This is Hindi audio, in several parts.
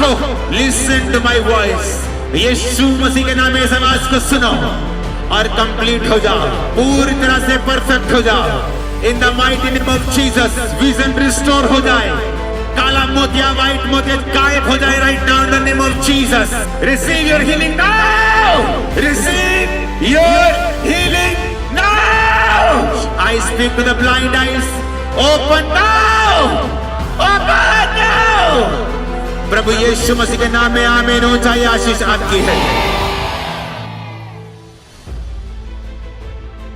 देखो, लिसन टू माई वॉइस, यीशु मसीह के नाम में इस आवाज को सुनो और कंप्लीट हो जाओ, पूरी तरह से परफेक्ट हो जाओ। In the mighty name of Jesus, vision restore हो जाए, काला मोतिया व्हाइट मोतिया गायब हो जाए right now in the name of Jesus. Receive your healing now, receive your healing now. I speak to the blind eyes, open now, open now. प्रभु यीशु मसीह के नाम में आमीन हो जाए। आशीष आपकी है।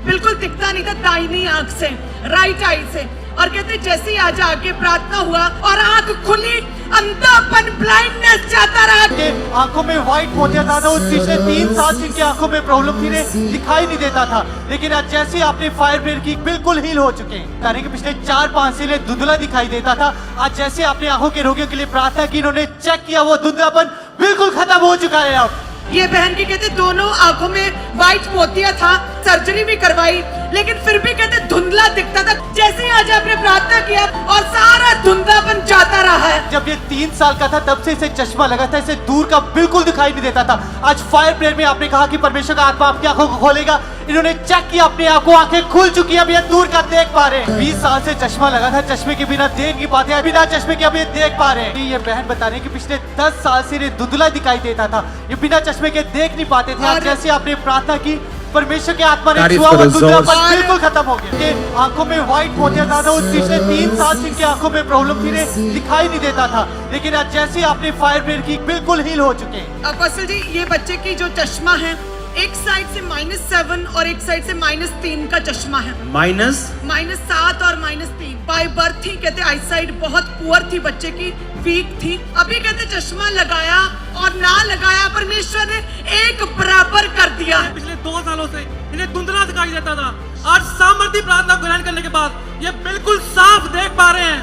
बिल्कुल दिखता नहीं था दाहिनी आंख से, राइट आई से, और कहते जैसे ही आज आके प्रार्थना हुआ और आंख खुली, अंधापन ब्लाइंडनेस जाता रहा। आंखों में व्हाइट मोतिया था, उस पिछले 3 साल से इनकी आंखों में प्रॉब्लम थी, दिखाई नहीं देता था, लेकिन आज जैसे ही आपने फायर ब्रेयर की बिल्कुल हील हो चुके हैं। यानी कि पिछले 4-5 से धुंधला दिखाई देता था, आज जैसे आपने आंखों के रोगियों के लिए प्रार्थना की, इन्होंने चेक किया, वो धुंधलापन बिल्कुल खत्म हो चुका है। अब ये बहन की कहते दोनों आंखों में व्हाइट मोतिया था, सर्जरी भी करवाई, लेकिन फिर भी कहते धुंधला दिखता था। जैसे ही आज आपने प्रार्थना किया और सारा धुंधलापन जाता रहा है। जब ये 3 साल का था तब से इसे चश्मा लगा था, इसे दूर का बिल्कुल दिखाई नहीं देता था। आज फायर प्रेयर में आपने कहा कि परमेश्वर का आत्मा आपकी आंखों को खोलेगा, इन्होंने चेक किया, अपनी आंखें खुल चुकी है, अब ये दूर का देख पा रहे हैं। 20 साल से चश्मा लगा था, चश्मे के बिना देख नहीं पाते हैं, बिना चश्मे के अब ये देख पा रहे हैं। ये बहन बता रहे हैं कि पिछले 10 साल से इन्हें धुंधला दिखाई देता था, ये बिना चश्मे के देख नहीं पाते थे। आज जैसे आपने प्रार्थना की, परमेश्वर के आत्मा ने छुआ, वो धुंधलापन बिल्कुल खत्म हो गया। ये आंखों में व्हाइट मोतिया था, उस पिछले 3 साल से इनकी आंखों में प्रॉब्लम थी, दिखाई नहीं देता था, लेकिन आज जैसे ही आपने फायर ब्रेयर की बिल्कुल हील हो चुके हैं। अपोस्टल जी, ये बच्चे की जो चश्मा है, एक साइड से -7 और एक साइड से -3 का चश्मा है। -7 और -3 बाय बर्थ ही कहते आई साइड बहुत पुअर थी बच्चे की, वीक थी। अभी कहते चश्मा लगाया और ना लगाया, परमेश्वर ने एक बराबर कर दिया। पिछले 2 सालों से इन्हें धुंधला दिखाई देता था, आज सामर्थ्य प्रार्थना को ग्रहण करने के बाद ये बिल्कुल साफ देख पा रहे हैं।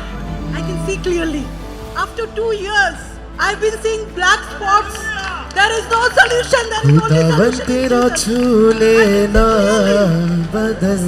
I can see clearly. After 2 years, I've been seeing black spots. There is no solution. There is only solution. तेरा छू लेना बदल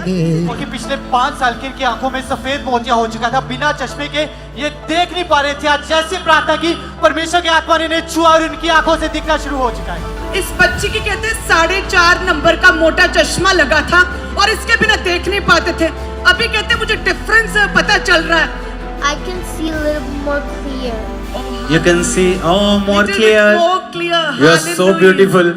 दे। क्योंकि पिछले 5 साल की इनकी आंखों में सफेद मोतिया हो चुका था, बिना चश्मे के ये देख नहीं पा रहे थे। आज जैसे प्रार्थना की, परमेश्वर के आत्मा ने इन्हें छुआ और इनकी आंखों से दिखना शुरू हो चुका है। इस बच्ची की कहते 4.5 नंबर का मोटा चश्मा लगा था और इसके बिना देख नहीं पाते थे। अभी कहते मुझे डिफरेंस पता चल रहा है। I can see a little more clear. You can see, oh, more clear. More clear. You are so Hallelujah. beautiful.